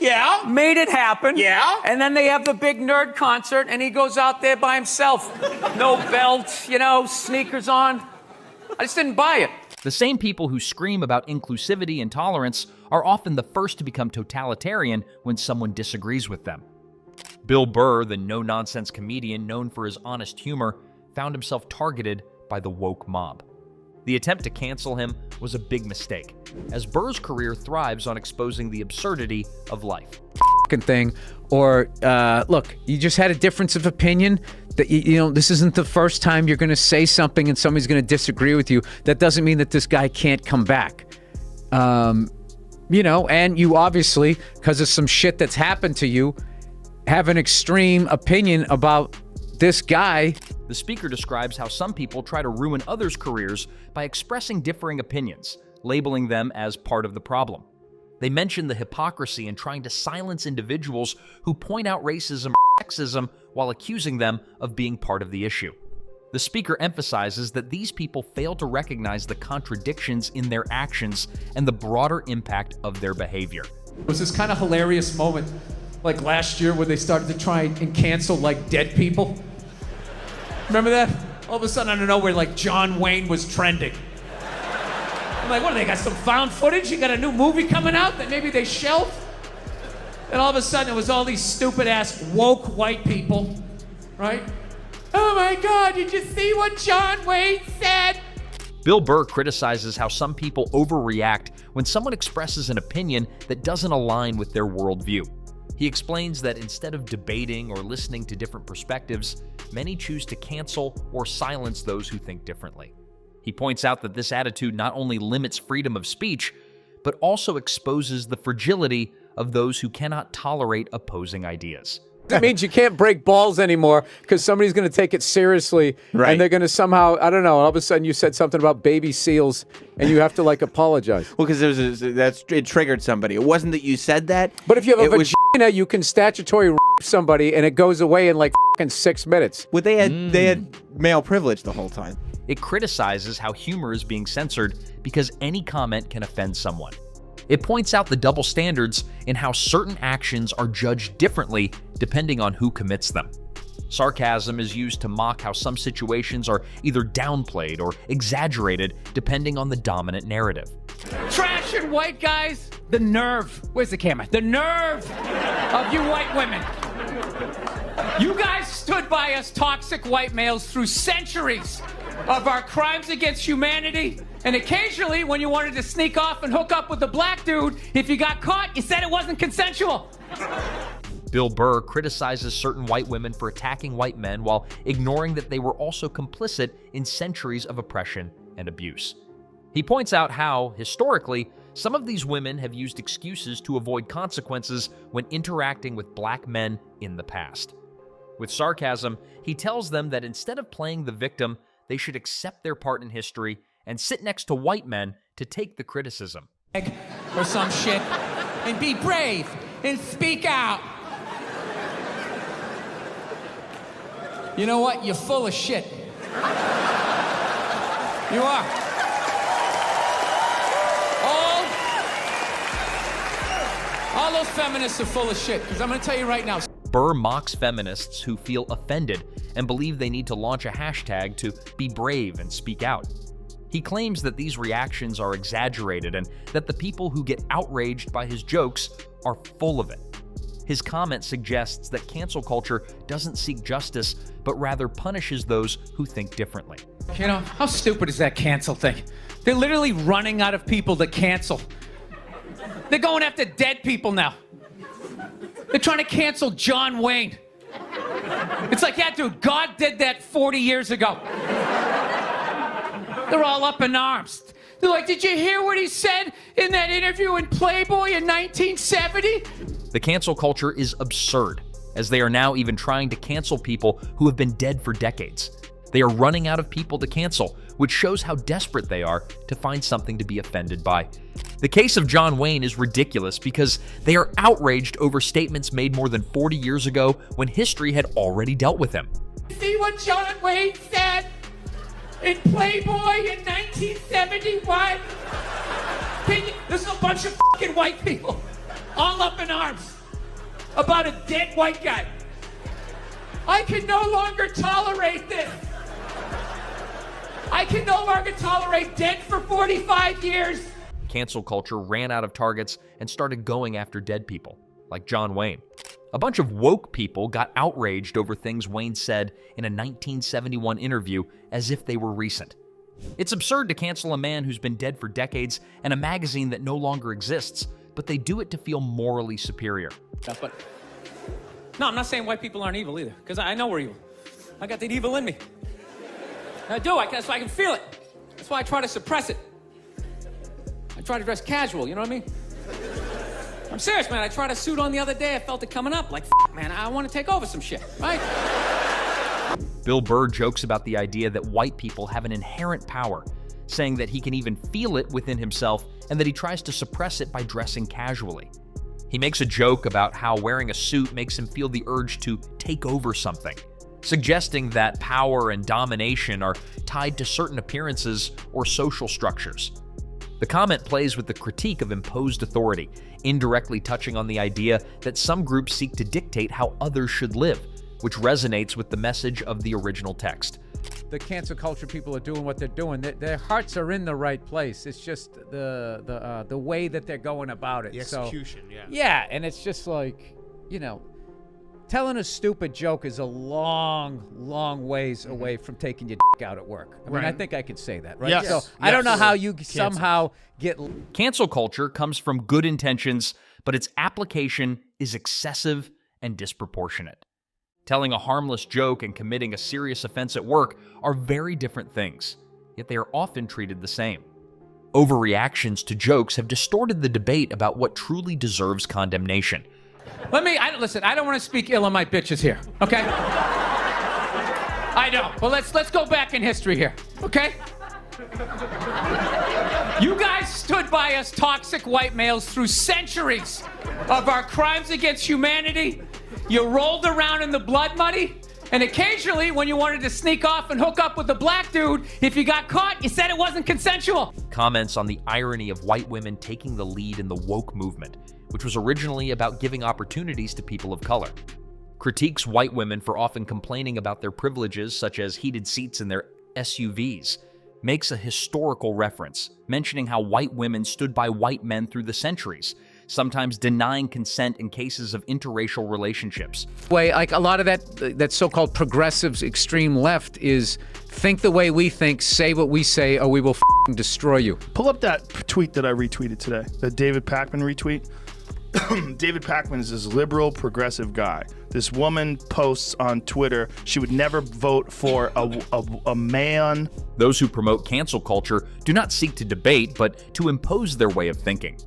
Yeah. Made it happen. Yeah. And then they have the big nerd concert, and he goes out there by himself. No belt, you know, sneakers on. I just didn't buy it. The same people who scream about inclusivity and tolerance are often the first to become totalitarian when someone disagrees with them. Bill Burr, the no-nonsense comedian known for his honest humor, found himself targeted by the woke mob. The attempt to cancel him was a big mistake, as Burr's career thrives on exposing the absurdity of life. Thing, or look, you just had a difference of opinion. That you know, this isn't the first time you're going to say something and somebody's going to disagree with you. That doesn't mean that this guy can't come back. You know, and you obviously, because of some shit that's happened to you, have an extreme opinion about this guy. The speaker describes how some people try to ruin others' careers by expressing differing opinions, labeling them as part of the problem. They mention the hypocrisy in trying to silence individuals who point out racism or sexism while accusing them of being part of the issue. The speaker emphasizes that these people fail to recognize the contradictions in their actions and the broader impact of their behavior. It was this kind of hilarious moment, like last year, where they started to try and cancel like dead people. Remember that? All of a sudden, out of nowhere, like John Wayne was trending. I'm like, what, do they got some found footage? You got a new movie coming out that maybe they shelved? And all of a sudden, it was all these stupid-ass woke white people, right? Oh my God, did you see what John Wayne said? Bill Burr criticizes how some people overreact when someone expresses an opinion that doesn't align with their worldview. He explains that instead of debating or listening to different perspectives, many choose to cancel or silence those who think differently. He points out that this attitude not only limits freedom of speech, but also exposes the fragility of those who cannot tolerate opposing ideas. That means you can't break balls anymore because somebody's going to take it seriously, Right. and they're going to somehow, I don't know, all of a sudden you said something about baby seals and you have to like apologize. Well, because it triggered somebody. It wasn't that you said that. But if you have a It was- vagina, you can statutory rape somebody and it goes away in like fucking 6 minutes. Well, they had male privilege the whole time. It criticizes how humor is being censored because any comment can offend someone. It points out the double standards in how certain actions are judged differently depending on who commits them. Sarcasm is used to mock how some situations are either downplayed or exaggerated depending on the dominant narrative. Trash and white guys, the nerve. Where's the camera? The nerve of you white women. You guys stood by us toxic white males through centuries of our crimes against humanity. And occasionally, when you wanted to sneak off and hook up with a black dude, if you got caught, you said it wasn't consensual. Bill Burr criticizes certain white women for attacking white men while ignoring that they were also complicit in centuries of oppression and abuse. He points out how, historically, some of these women have used excuses to avoid consequences when interacting with black men in the past. With sarcasm, he tells them that instead of playing the victim, they should accept their part in history and sit next to white men to take the criticism. Or some shit, and be brave and speak out. You know what? You're full of shit. You are. All those feminists are full of shit, because I'm going to tell you right now. Burr mocks feminists who feel offended and believe they need to launch a hashtag to be brave and speak out. He claims that these reactions are exaggerated and that the people who get outraged by his jokes are full of it. His comment suggests that cancel culture doesn't seek justice, but rather punishes those who think differently. You know, how stupid is that cancel thing? They're literally running out of people to cancel. They're going after dead people now. They're trying to cancel John Wayne. It's like, yeah, dude, God did that 40 years ago. They're all up in arms. They're like, did you hear what he said in that interview in Playboy in 1970? The cancel culture is absurd, as they are now even trying to cancel people who have been dead for decades. They are running out of people to cancel, which shows how desperate they are to find something to be offended by. The case of John Wayne is ridiculous because they are outraged over statements made more than 40 years ago when history had already dealt with him. See what John Wayne said in Playboy in 1971? There's a bunch of fucking white people. all up in arms about a dead white guy. I can no longer tolerate this. I can no longer tolerate dead for 45 years. Cancel culture ran out of targets and started going after dead people, like John Wayne. A bunch of woke people got outraged over things Wayne said in a 1971 interview as if they were recent. It's absurd to cancel a man who's been dead for decades and a magazine that no longer exists, but they do it to feel morally superior. But no, I'm not saying white people aren't evil either, because I know we're evil. I got that evil in me. I do, that's why I can feel it. That's why I try to suppress it. I try to dress casual, you know what I mean? I'm serious, man. I tried a suit on the other day. I felt it coming up. Like, man, I want to take over some shit, right? Bill Burr jokes about the idea that white people have an inherent power, saying that he can even feel it within himself and that he tries to suppress it by dressing casually. He makes a joke about how wearing a suit makes him feel the urge to take over something, suggesting that power and domination are tied to certain appearances or social structures. The comment plays with the critique of imposed authority, indirectly touching on the idea that some groups seek to dictate how others should live, which resonates with the message of the original text. The cancel culture people are doing what they're doing. Their hearts are in the right place. It's just the way that they're going about it. The execution, yeah. Yeah, and it's just like, telling a stupid joke is a long, long ways away from taking your dick out at work. I mean, I think I can say that, right? Yes. So I don't know how you somehow get... Cancel culture comes from good intentions, but its application is excessive and disproportionate. Telling a harmless joke and committing a serious offense at work are very different things, yet they are often treated the same. Overreactions to jokes have distorted the debate about what truly deserves condemnation. Listen, I don't want to speak ill of my bitches here, okay? I don't. Well, let's go back in history here, okay? You guys stood by us toxic white males through centuries of our crimes against humanity. You rolled around in the blood money, and occasionally, when you wanted to sneak off and hook up with a black dude, if you got caught, you said it wasn't consensual. Comments on the irony of white women taking the lead in the woke movement, which was originally about giving opportunities to people of color. Critiques white women for often complaining about their privileges, such as heated seats in their SUVs. Makes a historical reference, mentioning how white women stood by white men through the centuries, sometimes denying consent in cases of interracial relationships. Like a lot of that so-called progressives, extreme left is think the way we think, say what we say, or we will destroy you. Pull up that tweet that I retweeted today, that David Pakman retweet. David Pakman is this liberal progressive guy. This woman posts on Twitter she would never vote for a man. Those who promote cancel culture do not seek to debate, but to impose their way of thinking.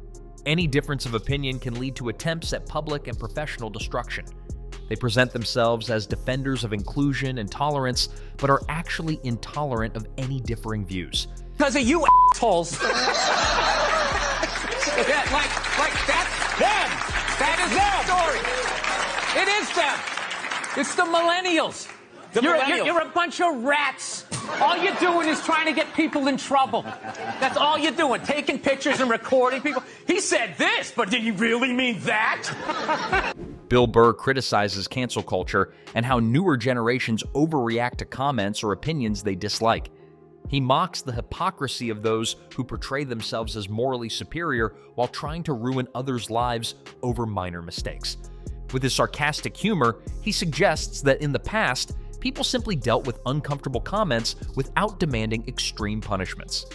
Any difference of opinion can lead to attempts at public and professional destruction. They present themselves as defenders of inclusion and tolerance, but are actually intolerant of any differing views. Because of you assholes. Yeah, like that's them. That is their story. It is them. It's the millennials. You're a bunch of rats. All you're doing is trying to get people in trouble. That's all you're doing, taking pictures and recording people. He said this, but did he really mean that? Bill Burr criticizes cancel culture and how newer generations overreact to comments or opinions they dislike. He mocks the hypocrisy of those who portray themselves as morally superior while trying to ruin others' lives over minor mistakes. With his sarcastic humor, he suggests that in the past, people simply dealt with uncomfortable comments without demanding extreme punishments.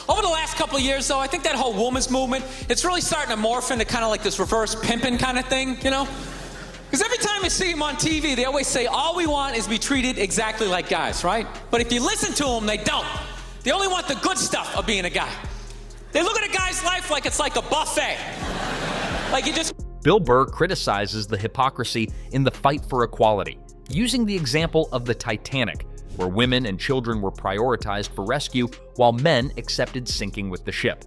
Over the last couple of years, though, I think that whole woman's movement, it's really starting to morph into kind of like this reverse pimping kind of thing, you know? Because every time you see them on TV, they always say, all we want is to be treated exactly like guys, right? But if you listen to them, they don't. They only want the good stuff of being a guy. They look at a guy's life like it's like a buffet. Like you just... Bill Burr criticizes the hypocrisy in the fight for equality, using the example of the Titanic, where women and children were prioritized for rescue while men accepted sinking with the ship.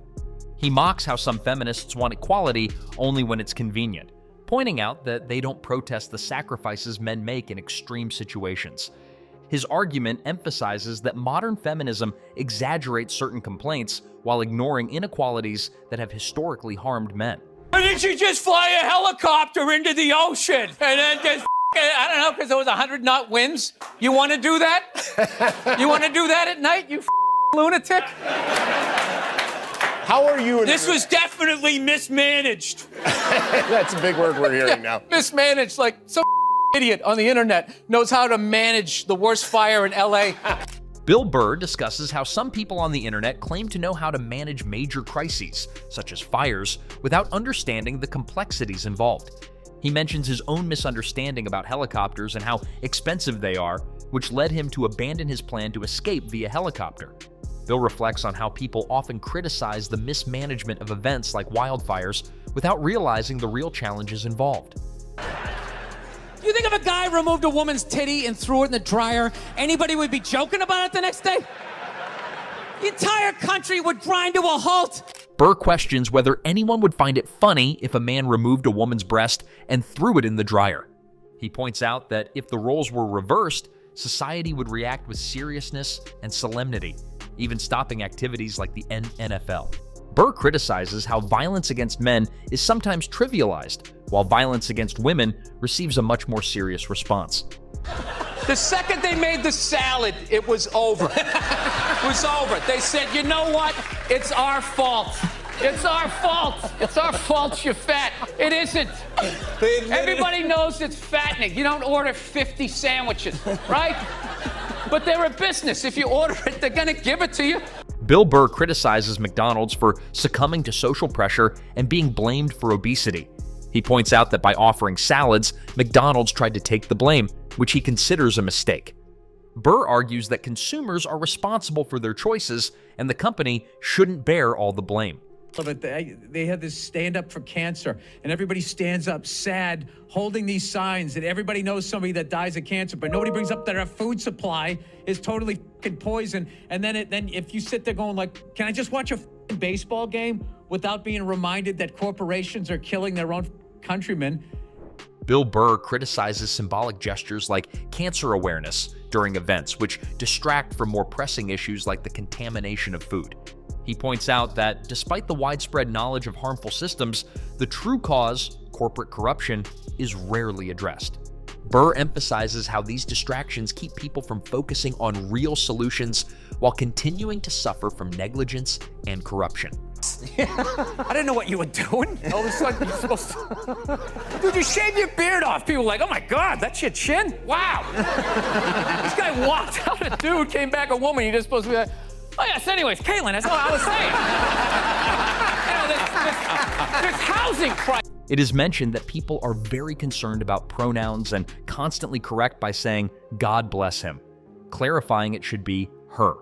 He mocks how some feminists want equality only when it's convenient, pointing out that they don't protest the sacrifices men make in extreme situations. His argument emphasizes that modern feminism exaggerates certain complaints while ignoring inequalities that have historically harmed men. Why didn't you just fly a helicopter into the ocean and then just, I don't know, because there was 100-knot winds? You want to do that? You want to do that at night, you lunatic? How are you? This was definitely mismanaged. That's a big word we're hearing now. Mismanaged, like some idiot on the internet knows how to manage the worst fire in LA. Bill Burr discusses how some people on the internet claim to know how to manage major crises, such as fires, without understanding the complexities involved. He mentions his own misunderstanding about helicopters and how expensive they are, which led him to abandon his plan to escape via helicopter. Bill reflects on how people often criticize the mismanagement of events like wildfires without realizing the real challenges involved. You think if a guy removed a woman's titty and threw it in the dryer, anybody would be joking about it the next day? The entire country would grind to a halt. Burr questions whether anyone would find it funny if a man removed a woman's breast and threw it in the dryer. He points out that if the roles were reversed, society would react with seriousness and solemnity, even stopping activities like the NFL. Burr criticizes how violence against men is sometimes trivialized, while violence against women receives a much more serious response. The second they made the salad, it was over. It was over. They said, you know what? It's our fault. It's our fault. It's our fault you're fat. It isn't. Everybody knows it's fattening. You don't order 50 sandwiches, right? But they're a business. If you order it, they're gonna give it to you. Bill Burr criticizes McDonald's for succumbing to social pressure and being blamed for obesity. He points out that by offering salads, McDonald's tried to take the blame, which he considers a mistake. Burr argues that consumers are responsible for their choices and the company shouldn't bear all the blame. But they had this stand up for cancer, and everybody stands up sad, holding these signs, and everybody knows somebody that dies of cancer, but nobody brings up that our food supply is totally fucking poison. And then if you sit there going like, can I just watch a fucking baseball game without being reminded that corporations are killing their own countrymen? Bill Burr criticizes symbolic gestures like cancer awareness during events, which distract from more pressing issues like the contamination of food. He points out that despite the widespread knowledge of harmful systems, the true cause, corporate corruption, is rarely addressed. Burr emphasizes how these distractions keep people from focusing on real solutions while continuing to suffer from negligence and corruption. I didn't know what you were doing. All of a sudden, you're supposed to... Dude, you shave your beard off. People are like, oh my God, that's your chin? Wow. This guy walked out a dude, came back a woman. You're just supposed to be like, oh yes, anyways, Caitlin, that's what I was saying. This housing crisis. It is mentioned that people are very concerned about pronouns and constantly correct by saying, God bless him, clarifying it should be her.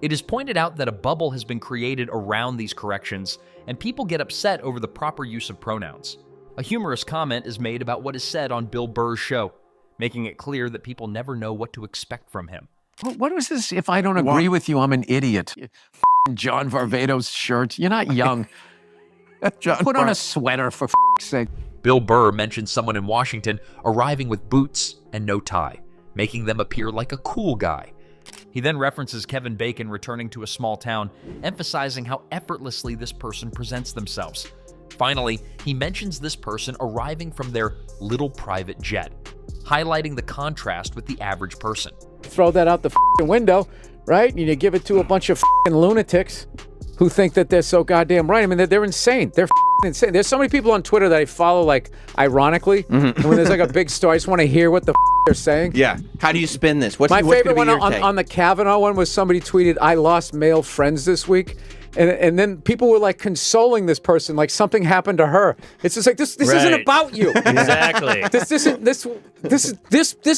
It is pointed out that a bubble has been created around these corrections, and people get upset over the proper use of pronouns. A humorous comment is made about what is said on Bill Burr's show, making it clear that people never know what to expect from him. What was this? If I don't agree with you, I'm an idiot. John Varvatos shirt. You're not young. Put on a sweater, for sake. Bill Burr mentions someone in Washington arriving with boots and no tie, making them appear like a cool guy. He then references Kevin Bacon returning to a small town, emphasizing how effortlessly this person presents themselves. Finally, he mentions this person arriving from their little private jet, highlighting the contrast with the average person. Throw that out the window, right? And you give it to a bunch of lunatics who think that they're so goddamn right. I mean, they're insane. They're insane. There's so many people on Twitter that I follow, like, ironically. And when there's like a big story, I just want to hear what the they're saying. Yeah. How do you spin this? What's My favorite one your take? on the Kavanaugh one was somebody tweeted, I lost male friends this week. And then people were like consoling this person, like something happened to her. It's just like this isn't about you. Exactly. This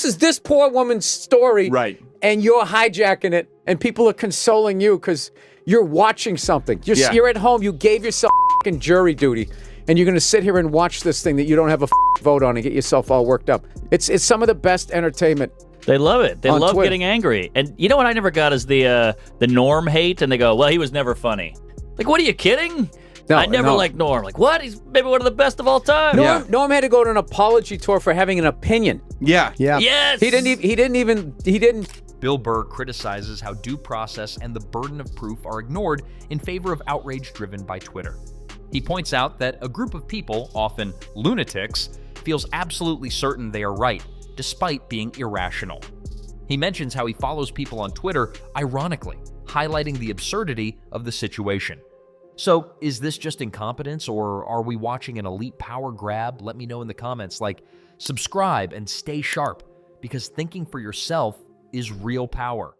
is this poor woman's story. Right. And you're hijacking it, and people are consoling you because you're watching something. You're at home. You gave yourself fucking jury duty, and you're going to sit here and watch this thing that you don't have a vote on and get yourself all worked up. It's some of the best entertainment. They love it. They love Twitter. getting angry. And you know what I never got is the Norm hate, and they go, well, he was never funny. Like, what, are you kidding? No, I never liked Norm. Like, what? He's maybe one of the best of all time. Norm had to go to an apology tour for having an opinion. Yeah. Yes. He didn't. Bill Burr criticizes how due process and the burden of proof are ignored in favor of outrage driven by Twitter. He points out that a group of people, often lunatics, feels absolutely certain they are right, despite being irrational. He mentions how he follows people on Twitter, ironically, highlighting the absurdity of the situation. So, is this just incompetence, or are we watching an elite power grab? Let me know in the comments. Subscribe and stay sharp, because thinking for yourself is real power.